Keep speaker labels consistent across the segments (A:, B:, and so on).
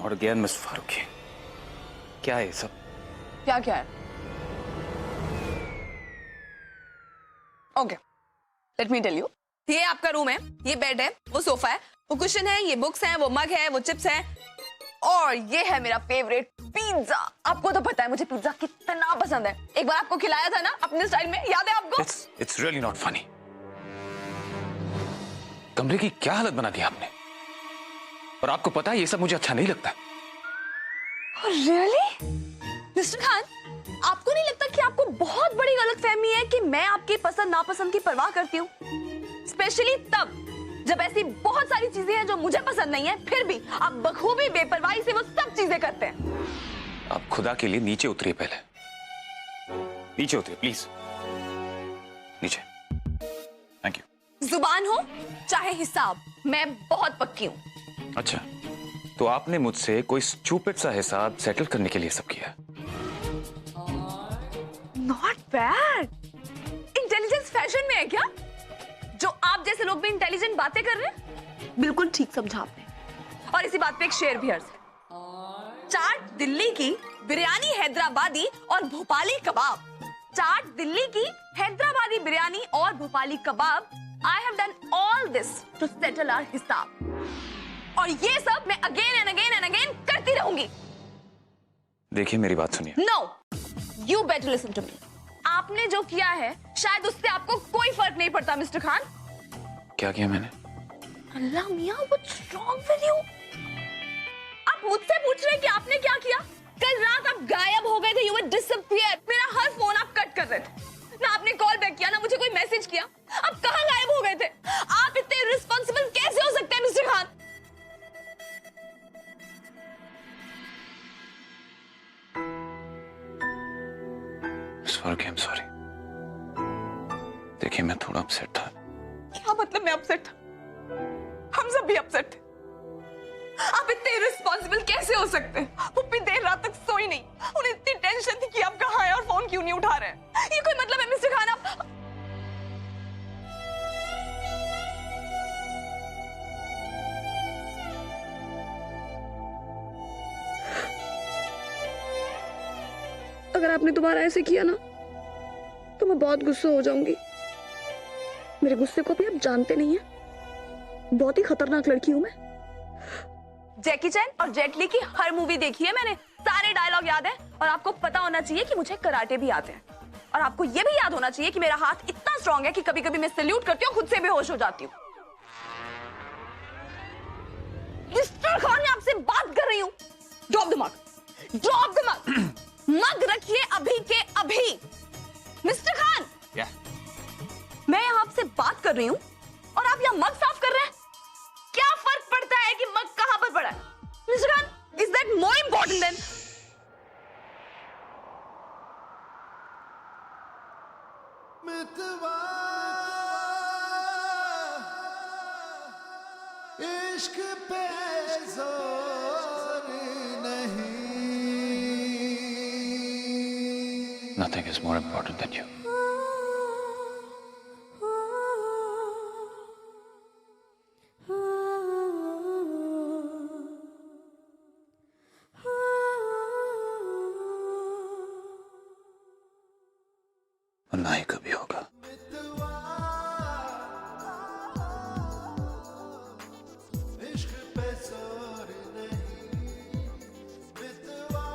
A: और again miss Farooqui, क्या है ये सब?
B: क्या क्या है? Okay, let me tell you. ये आपका रूम है, ये बेड है, वो सोफा है, वो कुशन है, ये बुक्स हैं, वो मग है, वो चिप्स है, और ये है मेरा फेवरेट पिज्जा। आपको तो पता है मुझे पिज्जा कितना पसंद है। एक बार आपको खिलाया था ना अपने स्टाइल में, याद है आपको?
A: It's really not funny. कमरे की क्या हालत बना दी आपने, और आपको पता है ये सब मुझे अच्छा नहीं लगता।
B: Really? मिस्टर खान, आपको नहीं लगता कि आपको बहुत बड़ी गलतफहमी है कि मैं आपकी पसंद नापसंद की परवाह करती हूँ? स्पेशली तब जब ऐसी बहुत सारी चीजें हैं जो मुझे पसंद नहीं है, फिर भी आप बखूबी बेपरवाही से वो सब चीजें करते हैं।
A: आप खुदा के लिए नीचे उतरिए, पहले नीचे उतरिए प्लीज, नीचे। Thank you.
B: जुबान हो चाहे हिसाब, मैं बहुत पक्की हूँ।
A: अच्छा, तो आपने मुझसे कोई स्टूपिड सा हिसाब सेटल करने के लिए सब किया?
B: Not bad. इंटेलिजेंस फैशन में है क्या? जो आप जैसे लोग भी इंटेलिजेंट बातें कर रहे हैं। बिल्कुल ठीक समझा आपने। और इसी बात पे एक शेर भी अर्ज है। चाट दिल्ली की, बिरयानी हैदराबादी और भोपाली कबाब। चाट दिल्ली की, हैदराबादी बिरयानी और Bhopali kebab. I have done all this to settle our hisaab. और ये सब मैं again and again and again करती रहूंगी।
A: देखिए मेरी बात सुनिए।
B: No, you better listen to me. आपने जो किया है शायद उससे आपको कोई फर्क नहीं पड़ता मिस्टर खान।
A: क्या किया मैंने?
B: अल्लाह मियां, व्हाट्स रॉन्ग विद यू? आप मुझसे पूछ रहे हैं कि आपने क्या किया? कल रात आप गायब हो गए थे, यू वर डिसअपीयर्ड। मेरा हर फोन आप कट कर रहे थे, ना आपने कॉल बैक किया, ना मुझे कोई मैसेज किया। आप कहां गायब हो गए थे? आप इतने रिस्पांसिबल कैसे हो सकते हैं मिस्टर खान?
A: I'm sorry. देखिए मैं थोड़ा अपसेट था।
B: क्या मतलब मैं अपसेट था? हम सब भी अपसेट थे। आप इतने इररिस्पांसिबल कैसे हो सकते हैं? वो इतनी देर रात तक सोई नहीं, उन्हें इतनी टेंशन थी कि आप कहाँ हैं और फोन क्यों नहीं उठा रहे हैं। ये कोई मतलब है मिस्टर खान? आप अगर आपने दोबारा ऐसे किया ना तो मैं बहुत गुस्सा हो जाऊंगी। मेरे गुस्से को भी आप जानते नहीं हैं। बहुत ही खतरनाक लड़की हूं मैं। जैकी चैन और जेट ली की हर मूवी देखी है मैंने, सारे डायलॉग याद है। और आपको पता होना चाहिए कि मुझे कराटे भी आते हैं। और आपको यह भी याद होना चाहिए कि मेरा हाथ इतना स्ट्रांग है कि कभी कभी मैं सैल्यूट करती हूँ, खुद से बेहोश हो जाती हूँ। मिस्टर खान, मैं आपसे बात कर रही हूँ। Drop the mug, drop the mug. Mug रखिए अभी के अभी। मिस्टर खान, मैं यहाँ आपसे बात कर रही हूँ और आप यहाँ मग साफ कर रहे हैं। क्या फर्क पड़ता है कि मग कहाँ पर पड़ा है? Mister Khan, is that more important then?
C: इश्क पे जोर नहीं।
A: Nothing is more important than you. और ना ही कभी होगा।
C: इश्क पे जोर नहीं, मितवा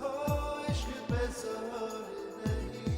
C: हो, इश्क पे जोर नहीं।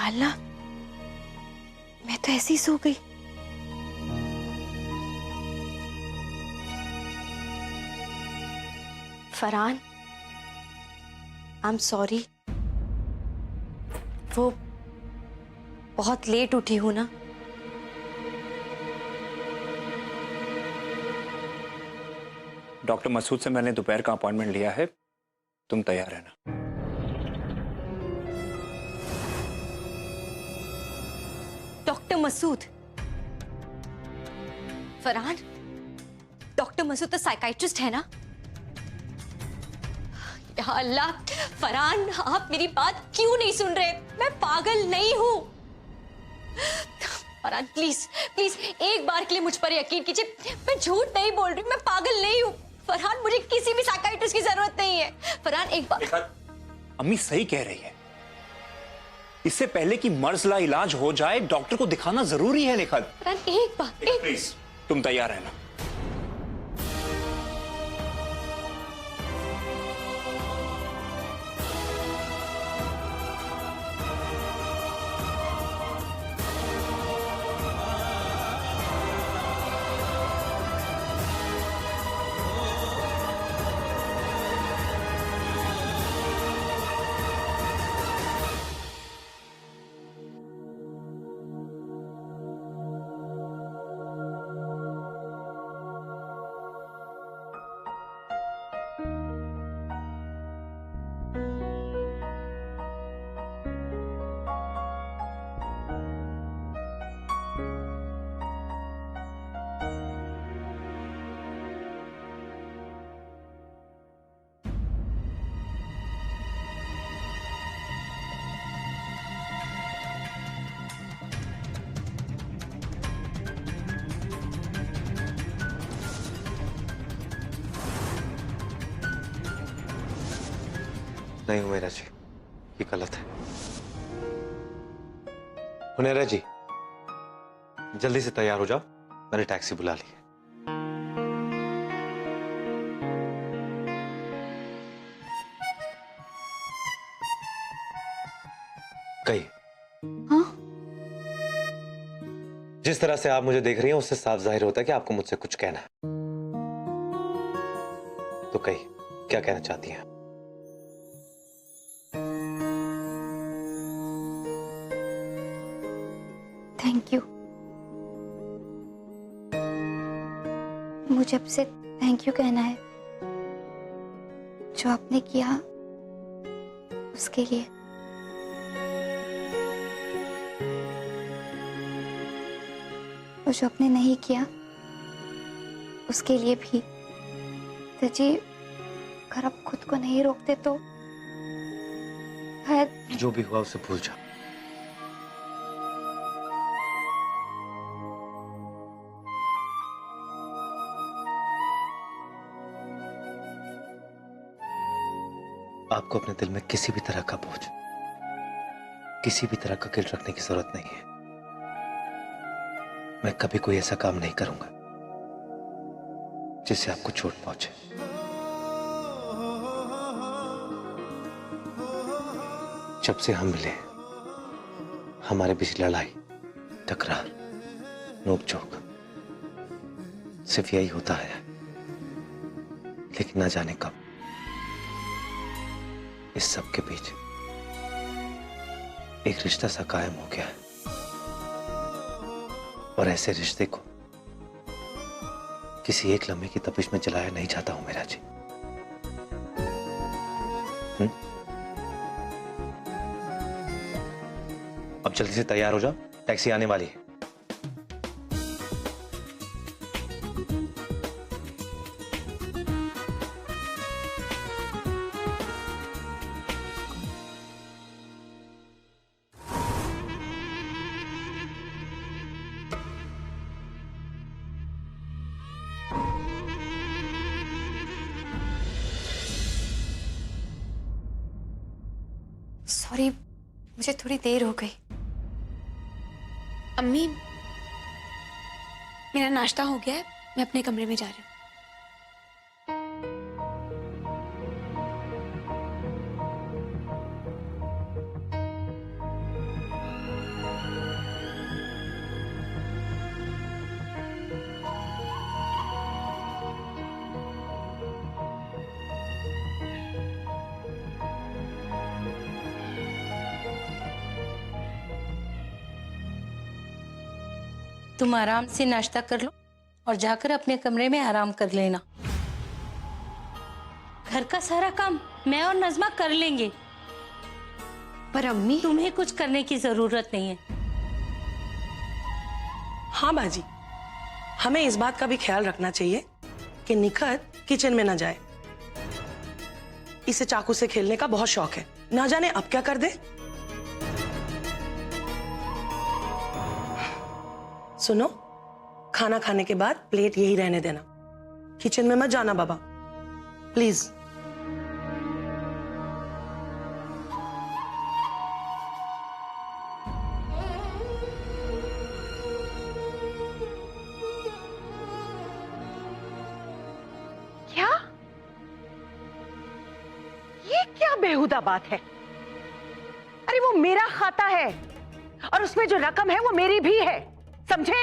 D: अल्लाह, मैं तो ऐसे ही सो गई। Farhan, I am sorry. वो बहुत लेट उठी हूं ना।
A: डॉक्टर मसूद से मैंने दोपहर का अपॉइंटमेंट लिया है, तुम तैयार रहना।
D: डॉक्टर मसूद? फरहान, डॉक्टर मसूद तो साइकाइट्रिस्ट है ना? या अल्लाह, फरहान आप मेरी बात क्यों नहीं सुन रहे? मैं पागल नहीं हूं। फरहान प्लीज प्लीज एक बार के लिए मुझ पर यकीन कीजिए, मैं झूठ नहीं बोल रही, मैं पागल नहीं हूं। फरहान मुझे किसी भी साइकाइट्रिस्ट की जरूरत नहीं है। फरहान एक बार।
A: अम्मी सही कह रही है, इससे पहले कि मर्ज ला इलाज हो जाए डॉक्टर को दिखाना जरूरी है। निखत,
D: फरहान एक बार
A: प्लीज तुम तैयार रहना।
E: नहीं हुमेरा जी, ये गलत है। हुमेरा जी जल्दी से तैयार हो जाओ, मैंने टैक्सी बुला ली है। कही
D: हाँ?
E: जिस तरह से आप मुझे देख रही हैं उससे साफ जाहिर होता है कि आपको मुझसे कुछ कहना है। तो कही क्या कहना चाहती हैं?
D: Thank you. मुझे आपसे थैंक यू कहना है, जो आपने किया उसके लिए। और जो आपने नहीं किया उसके लिए भी। तो जी अगर आप खुद को नहीं रोकते तो शायद।
E: जो भी हुआ उसे भूल जाओ। आपको अपने दिल में किसी भी तरह का बोझ, किसी भी तरह का गिल्ट रखने की जरूरत नहीं है। मैं कभी कोई ऐसा काम नहीं करूंगा जिससे आपको चोट पहुंचे। जब से हम मिले हमारे बीच लड़ाई, टकरार, नोकझोंक सिर्फ यही होता है। लेकिन ना जाने कब इस सब के बीच एक रिश्ता सा कायम हो गया है। और ऐसे रिश्ते को किसी एक लम्हे की तपिश में जलाया नहीं जाता हूं मेरा जी। अब जल्दी से तैयार हो जाओ, टैक्सी आने वाली है।
D: सॉरी, मुझे थोड़ी देर हो गई।
F: अम्मी, मेरा नाश्ता हो गया है, मैं अपने कमरे में जा रही हूँ।
G: तुम आराम से नाश्ता कर लो और जाकर अपने कमरे में आराम कर लेना। घर का सारा काम मैं और नज़मा कर लेंगे।
F: पर अम्मी,
G: तुम्हें कुछ करने की जरूरत नहीं है।
H: हाँ बाजी, हमें इस बात का भी ख्याल रखना चाहिए कि निखत किचन में न जाए। इसे चाकू से खेलने का बहुत शौक है, ना जाने अब क्या कर दे। सुनो, खाना खाने के बाद प्लेट यही रहने देना, किचन में मत जाना बाबा, प्लीज।
I: क्या? ये क्या बेहुदा बात है? अरे वो मेरा खाता है और उसमें जो रकम है वो मेरी भी है, समझे?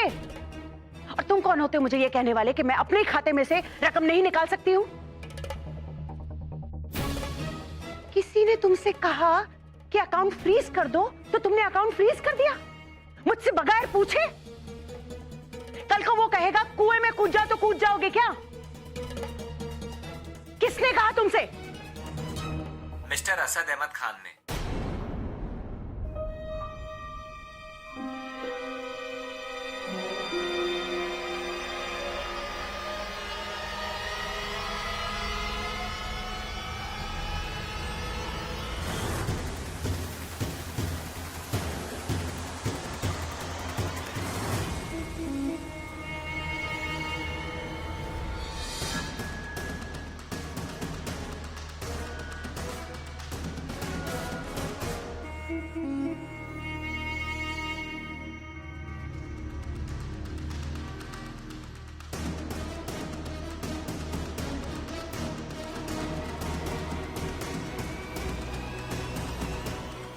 I: और तुम कौन होते मुझे ये कहने वाले कि मैं अपने खाते में से रकम नहीं निकाल सकती हूं? किसी ने तुमसे कहा कि अकाउंट फ्रीज कर दो तो तुमने अकाउंट फ्रीज कर दिया, मुझसे बगैर पूछे। कल को वो कहेगा कुएं में कूद जाओ तो कूद जाओगे क्या? किसने कहा तुमसे?
E: मिस्टर असद अहमद खान ने।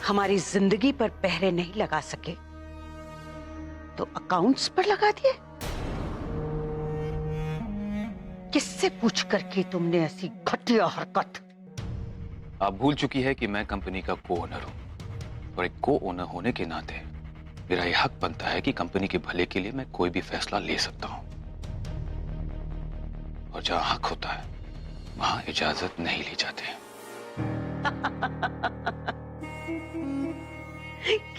I: हमारी जिंदगी पर पहरे नहीं लगा सके तो अकाउंट्स पर लगा दिए? किससे पूछ कर की तुमने ऐसी घटिया हरकत?
A: आप भूल चुकी है कि मैं कंपनी का को ओनर हूं, और एक को ओनर होने के नाते मेरा यह हक बनता है कि कंपनी के भले के लिए मैं कोई भी फैसला ले सकता हूं। और जहां हक होता है वहां इजाजत नहीं ली जाती।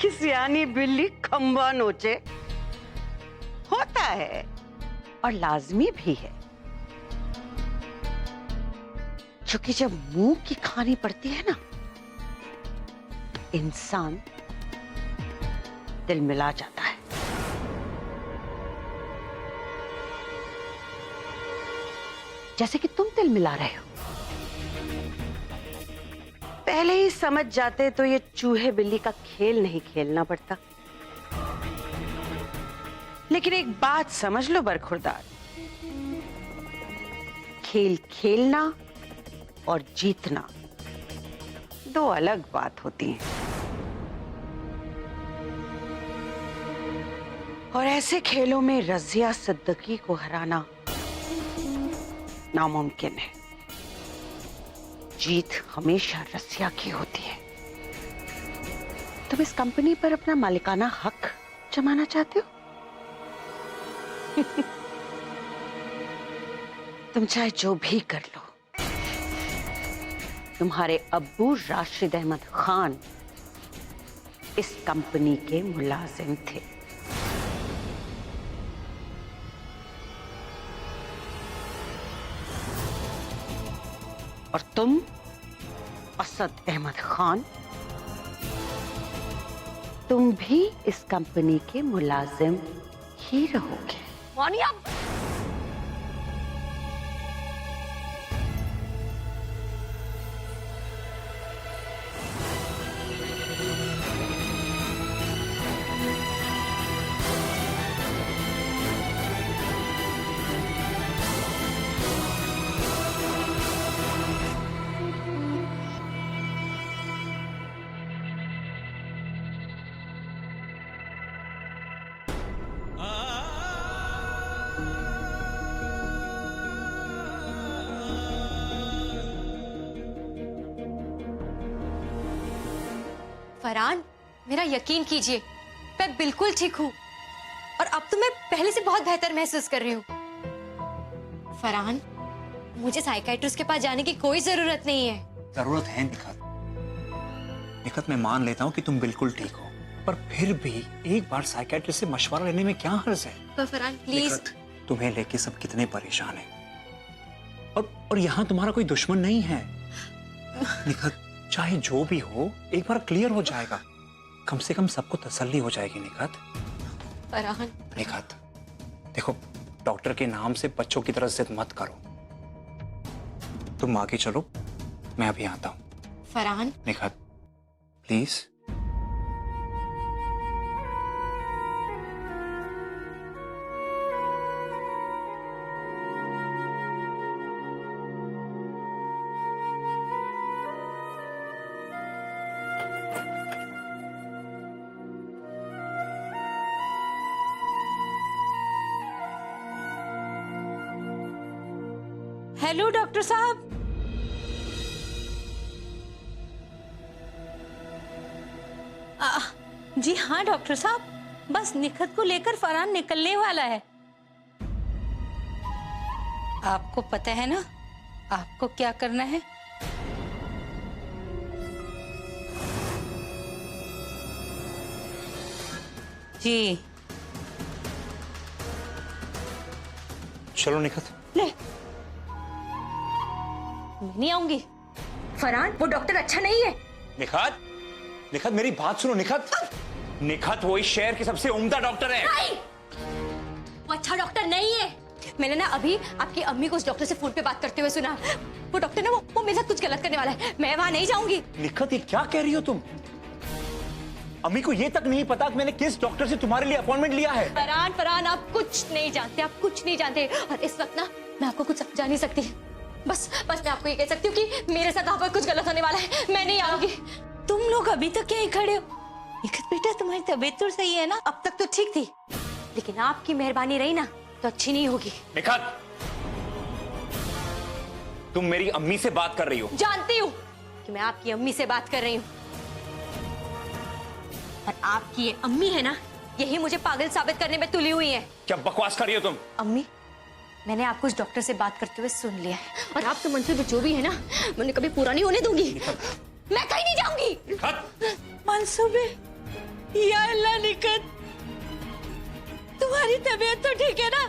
I: किसी आनी बिल्ली खंबा नोचे, होता है और लाजमी भी है, क्योंकि जब मुंह की खानी पड़ती है ना तो इंसान दिल मिला जाता है। जैसे कि तुम दिल मिला रहे हो। पहले ही समझ जाते तो ये चूहे बिल्ली का खेल नहीं खेलना पड़ता। लेकिन एक बात समझ लो बरखुरदार, खेल खेलना और जीतना दो अलग बात होती हैं। और ऐसे खेलों में रजिया सिद्दीकी को हराना नामुमकिन है। जीत हमेशा रसिया की होती है। तुम इस कंपनी पर अपना मालिकाना हक जमाना चाहते हो? तुम चाहे जो भी कर लो, तुम्हारे अब्बू राशिद अहमद खान इस कंपनी के मुलाजिम थे। और तुम असद अहमद खान, तुम भी इस कंपनी के मुलाजिम ही रहोगे।
B: मोनिया,
F: फरहान, मेरा यकीन कीजिए, मैं बिल्कुल ठीक हूँ और अब अब तो मैं पहले से बहुत बेहतर महसूस कर रही हूँ। फरहान, मुझे साइकियाट्रिस्ट के पास जाने की कोई जरूरत नहीं है।
J: जरूरत है निखत। निखत, मैं मान लेता हूँ कि तुम बिल्कुल ठीक हो, पर फिर भी एक बार साइकियाट्रिस्ट से मशवरा लेने में क्या हर्ज है?
F: पर फरहान प्लीज।
J: निखत, तुम्हें लेके सब कितने परेशान हैं, और यहाँ तुम्हारा कोई दुश्मन नहीं है। निखत, चाहे जो भी हो एक बार क्लियर हो जाएगा, कम से कम सबको तसल्ली हो जाएगी। निखत,
F: फरहान,
J: निखत देखो, डॉक्टर के नाम से बच्चों की तरह जिद मत करो। तुम आगे चलो, मैं अभी आता हूँ।
F: Farhan,
J: Nikhat please.
G: Hello doctor साहब। जी हाँ डॉक्टर साहब, बस निखत को लेकर फरहान निकलने वाला है। आपको पता है ना आपको क्या करना है? जी
J: चलो निखत।
G: ले, मैं नहीं आऊंगी।
B: फरहान, वो डॉक्टर अच्छा नहीं है।
J: निखत, निखत मेरी बात सुनो। निखत, निखत वो इस शहर के सबसे उम्दा डॉक्टर है।
F: नहीं, वो अच्छा डॉक्टर नहीं है। मैंने ना अभी आपकी अम्मी को उस डॉक्टर से फोन पे बात करते हुए सुना। वो डॉक्टर ना वो मेरे साथ कुछ गलत करने वाला है। मैं वहां नहीं जाऊंगी।
J: निखत, ये क्या कह रही हो तुम? अम्मी को ये तक नहीं पता कि मैंने किस डॉक्टर से तुम्हारे लिए अपॉइंटमेंट लिया है।
F: फरहान, फरहान आप कुछ नहीं जानते, आप कुछ नहीं जानते। और इस वक्त ना मैं आपको कुछ समझा नहीं सकती। बस मैं आपको ये कह सकती हूँ कि मेरे साथ आप पर कुछ गलत होने वाला है। मैं नहीं आऊंगी।
G: तुम लोग अभी तक यहीं खड़े हो? निखत बेटा, तुम्हारी तबीयत तो सही है ना?
F: अब तक तो ठीक थी, लेकिन आपकी मेहरबानी रही ना तो अच्छी नहीं होगी।
J: निखत, तुम मेरी अम्मी से बात कर रही हो।
F: जानती हूँ कि मैं आपकी अम्मी से बात कर रही हूँ, और आपकी ये अम्मी है ना, यही मुझे पागल साबित करने में तुली हुई है।
J: क्या बकवास कर रही हो तुम?
F: अम्मी, मैंने आपको उस डॉक्टर से बात करते हुए सुन लिया है, और आपके मन से जो भी है ना, मैं उन्हें कभी पूरा नहीं होने दूंगी। मैं कहीं नहीं जाऊंगी।
G: मंसूबे, या अल्लाह निखत, तुम्हारी तबीयत तो ठीक है ना?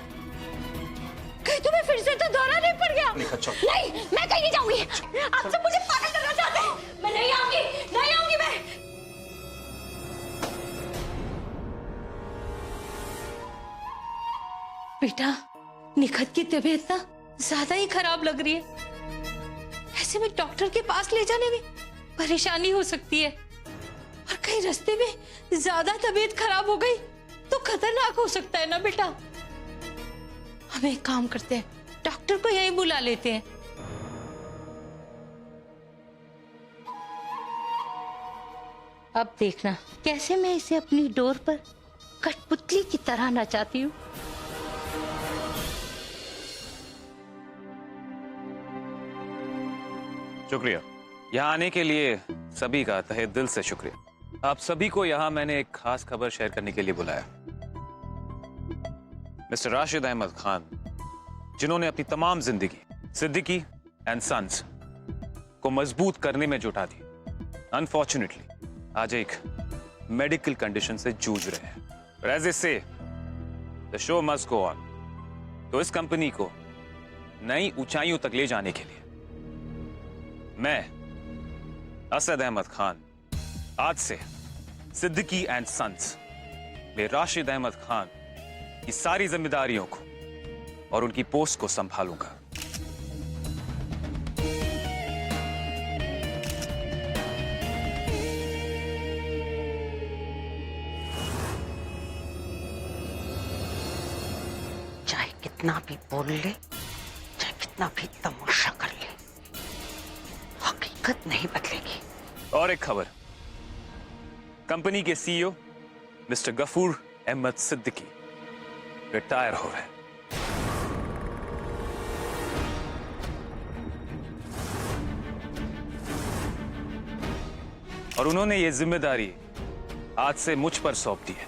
G: कहीं तुम्हें फिर से तो दौरा नहीं पड़ गया?
J: निखत चलो।
F: नहीं, मैं कहीं नहीं जाऊंगी। आप सब मुझे पागल करना चाहते हैं। मैं नहीं आऊंगी, नहीं आऊंगी मैं।
G: बेटा, निखत की तबीयत ना ज्यादा ही खराब लग रही है। ऐसे में डॉक्टर के पास ले जाने में परेशानी हो सकती है, और कहीं रास्ते में ज्यादा तबीयत खराब हो गई तो खतरनाक हो सकता है ना बेटा। हम एक काम करते हैं, डॉक्टर को यहीं बुला लेते हैं। अब देखना कैसे मैं इसे अपनी डोर पर कठपुतली की तरह नचाती हूँ।
A: शुक्रिया। यहाँ आने के लिए सभी का तहे दिल से शुक्रिया। आप सभी को यहाँ मैंने एक खास खबर शेयर करने के लिए बुलाया। मिस्टर राशिद अहमद खान, जिन्होंने अपनी तमाम जिंदगी सिद्दीकी एंड सन्स को मजबूत करने में जुटा दी, अनफॉर्चुनेटली आज एक मेडिकल कंडीशन से जूझ रहे हैं। But as they say, the show must go on। तो इस कंपनी को नई ऊंचाइयों तक ले जाने के लिए मैं असद अहमद खान आज से सिद्दीकी एंड सन्स में राशिद अहमद खान की सारी जिम्मेदारियों को और उनकी पोस्ट को संभालूंगा।
I: चाहे कितना भी बोल ले, चाहे कितना भी तमाशा कर ले, हकीकत नहीं बदलेगी।
A: और एक खबर, कंपनी के CEO mister Gafoor Ahmed Siddiqui retire हो रहे हैं। और उन्होंने ये जिम्मेदारी आज से मुझ पर सौंप दी है।